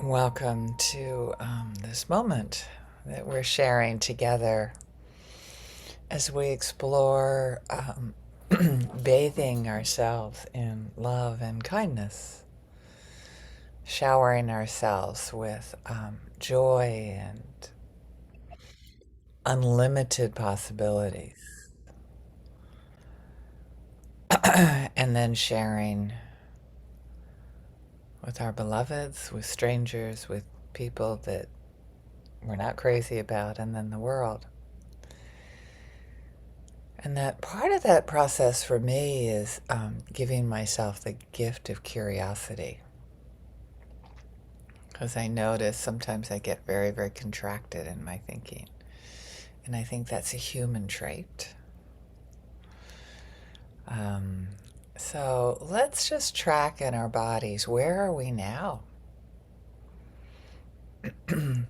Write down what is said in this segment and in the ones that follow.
Welcome to this moment that we're sharing together as we explore bathing ourselves in love and kindness, showering ourselves with joy and unlimited possibilities, and then sharing with our beloveds, with strangers, with people that we're not crazy about, and then the world. And that part of that process for me is giving myself the gift of curiosity. Because I notice sometimes I get very, very contracted in my thinking. And I think that's a human trait. Um, so let's just track in our bodies. Where are we now? Some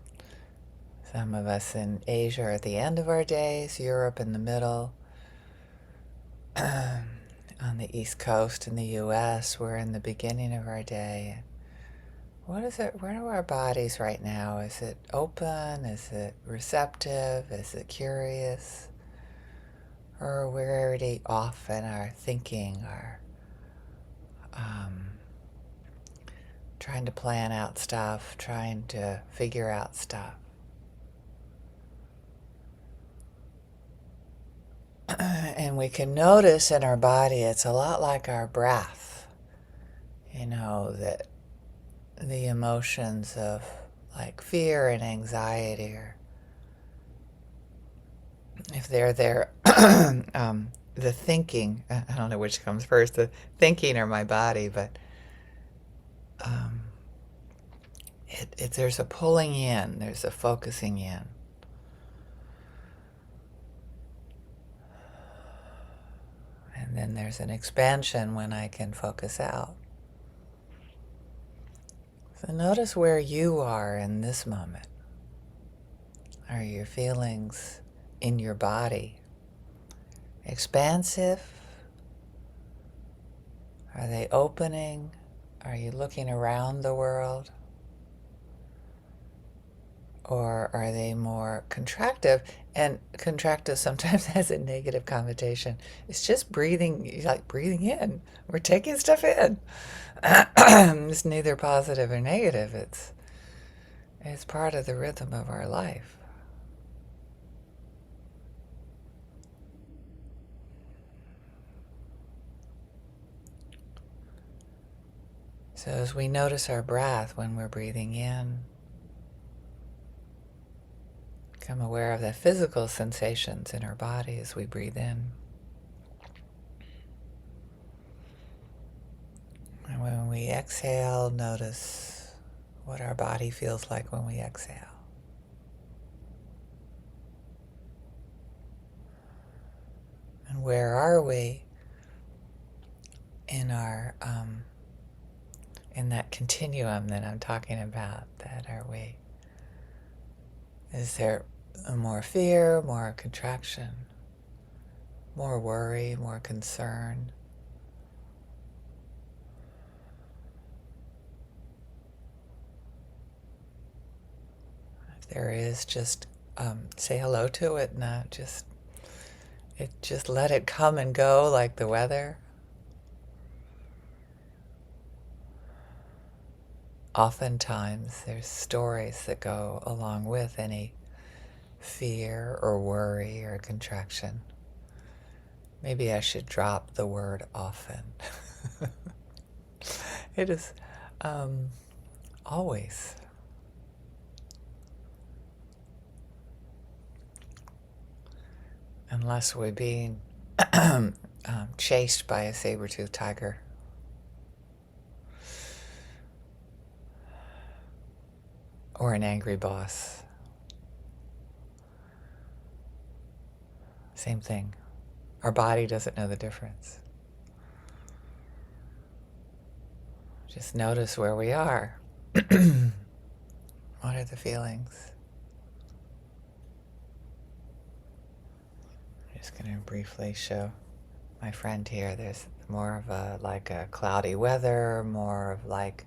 of us in Asia are at the end of our days, Europe in the middle. On the East Coast in the US, we're in the beginning of our day. What is it? Where are our bodies right now? Is it open? Is it receptive? Is it curious? Or are we already off in our thinking, or um, trying to plan out stuff, trying to figure out stuff? And we can notice in our body it's a lot like our breath, that the emotions of like fear and anxiety, or if they're there, the thinking, I don't know which comes first, the thinking or my body, but um, there's a pulling in, there's a focusing in. And then there's an expansion when I can focus out. So notice where you are in this moment. Are your feelings in your body expansive? Are they opening? Are you looking around the world? Or are they more contractive? And contractive sometimes has a negative connotation. It's just breathing, like breathing in. We're taking stuff in. It's neither positive or negative. It's part of the rhythm of our life. So as we notice our breath when we're breathing in, become aware of the physical sensations in our body as we breathe in. And when we exhale, notice what our body feels like when we exhale. And where are we in our in that continuum that I'm talking about? That are we? Is there more fear, more contraction, more worry, more concern? If there is, just say hello to it. Not just let it come and go like the weather. Oftentimes, there's stories that go along with any fear or worry or contraction. Maybe I should drop the word often. It is um, always. Unless we're being chased by a saber-toothed tiger. Or an angry boss. Same thing. Our body doesn't know the difference. Just notice where we are. What are the feelings? I'm just going to briefly show my friend here. There's more of a cloudy weather, more of like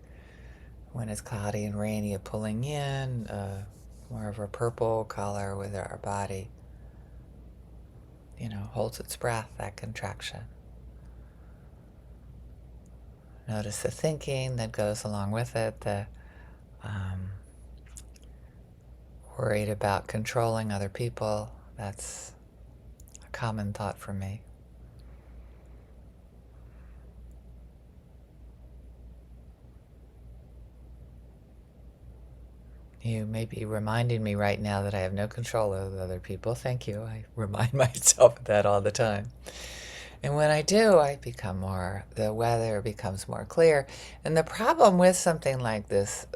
When it's cloudy and rainy, pulling in more of a purple color with our body, holds its breath, that contraction. Notice the thinking that goes along with it, the um, worried about controlling other people. That's a common thought for me. You may be reminding me right now that I have no control over other people. Thank you. I remind myself of that all the time. And when I do, the weather becomes more clear. And the problem with something like this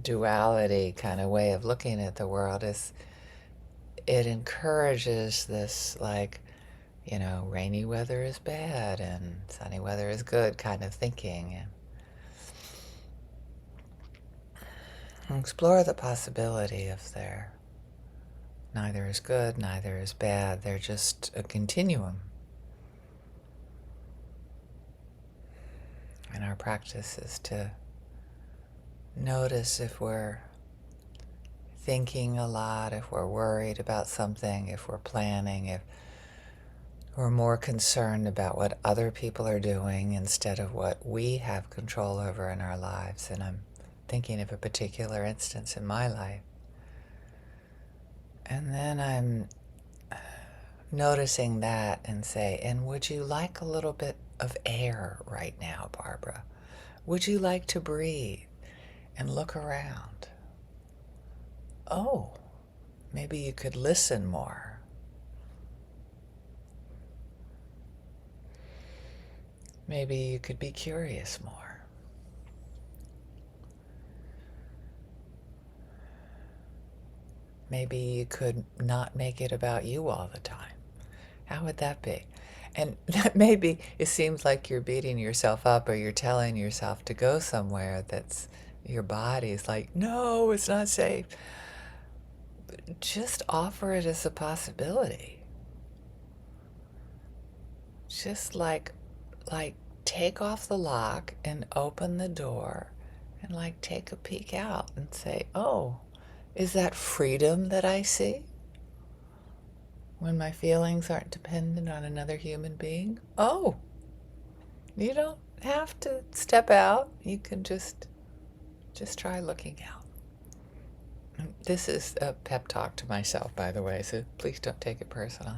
duality kind of way of looking at the world is it encourages this, like, rainy weather is bad and sunny weather is good kind of thinking. And explore the possibility of neither is good, neither is bad. They're just a continuum. And our practice is to notice if we're thinking a lot, if we're worried about something, if we're planning, if we're more concerned about what other people are doing instead of what we have control over in our lives. And I'm thinking of a particular instance in my life. And then I'm noticing that and say, and would you like a little bit of air right now, Barbara? Would you like to breathe and look around? Oh, maybe you could listen more. Maybe you could be curious more. Maybe you could not make it about you all the time. How would that be? And maybe it seems like you're beating yourself up or you're telling yourself to go somewhere that's your body's like, no, it's not safe. Just offer it as a possibility. Just like take off the lock and open the door and like take a peek out and say, oh, is that freedom that I see? When my feelings aren't dependent on another human being? Oh, you don't have to step out. You can just try looking out. This is a pep talk to myself, by the way, so please don't take it personally.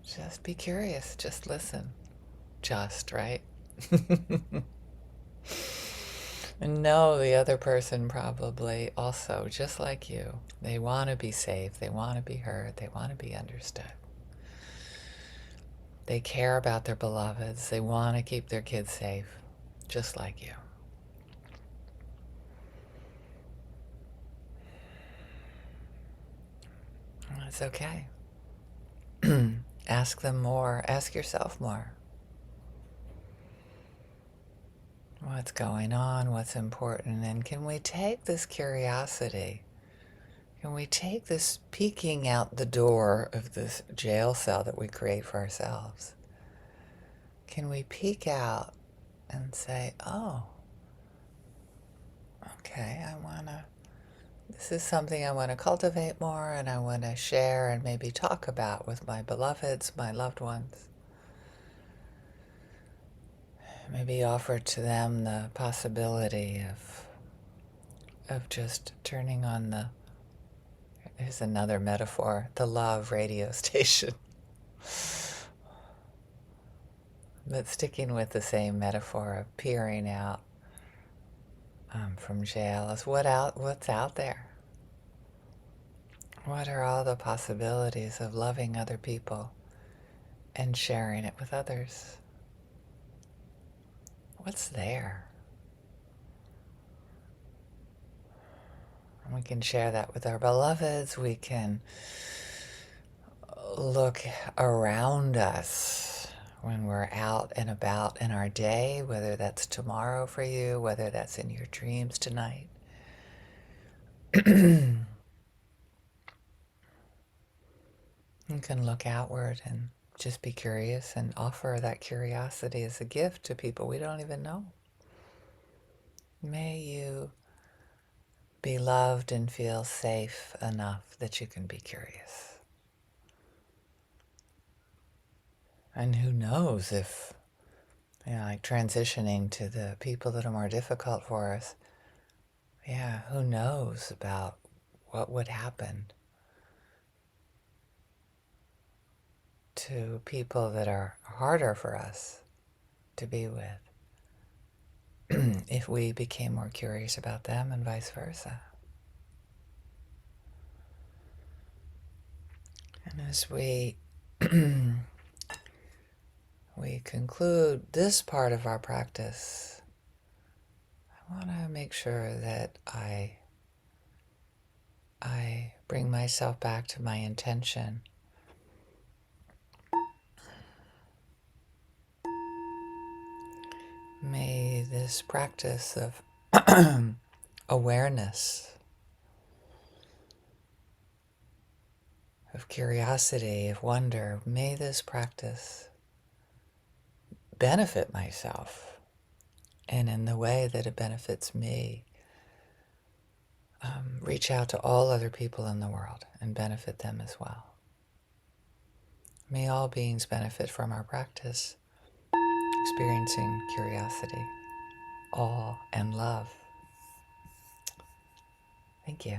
Just be curious. Just listen. Just, right? And know the other person probably also, just like you, they want to be safe. They want to be heard. They want to be understood. They care about their beloveds. They want to keep their kids safe, just like you. It's okay. Ask them more. Ask yourself more. What's going on? What's important? And can we take this curiosity? Can we take this peeking out the door of this jail cell that we create for ourselves? Can we peek out and say, oh, okay, this is something I want to cultivate more and I want to share and maybe talk about with my beloveds, my loved ones. Maybe offer to them the possibility of just turning on here's another metaphor, the love radio station. But sticking with the same metaphor of peering out from jail is what's out there. What are all the possibilities of loving other people and sharing it with others? What's there? And we can share that with our beloveds. We can look around us when we're out and about in our day, whether that's tomorrow for you, whether that's in your dreams tonight. You can look outward and just be curious and offer that curiosity as a gift to people we don't even know. May you be loved and feel safe enough that you can be curious. And who knows if, like transitioning to the people that are more difficult for us, who knows about what would happen to people that are harder for us to be with if we became more curious about them and vice versa. And as we conclude this part of our practice, I want to make sure that I bring myself back to my intention. May this practice of awareness, of curiosity, of wonder, may this practice benefit myself, and in the way that it benefits me, reach out to all other people in the world and benefit them as well. May all beings benefit from our practice, experiencing curiosity, awe, and love. Thank you.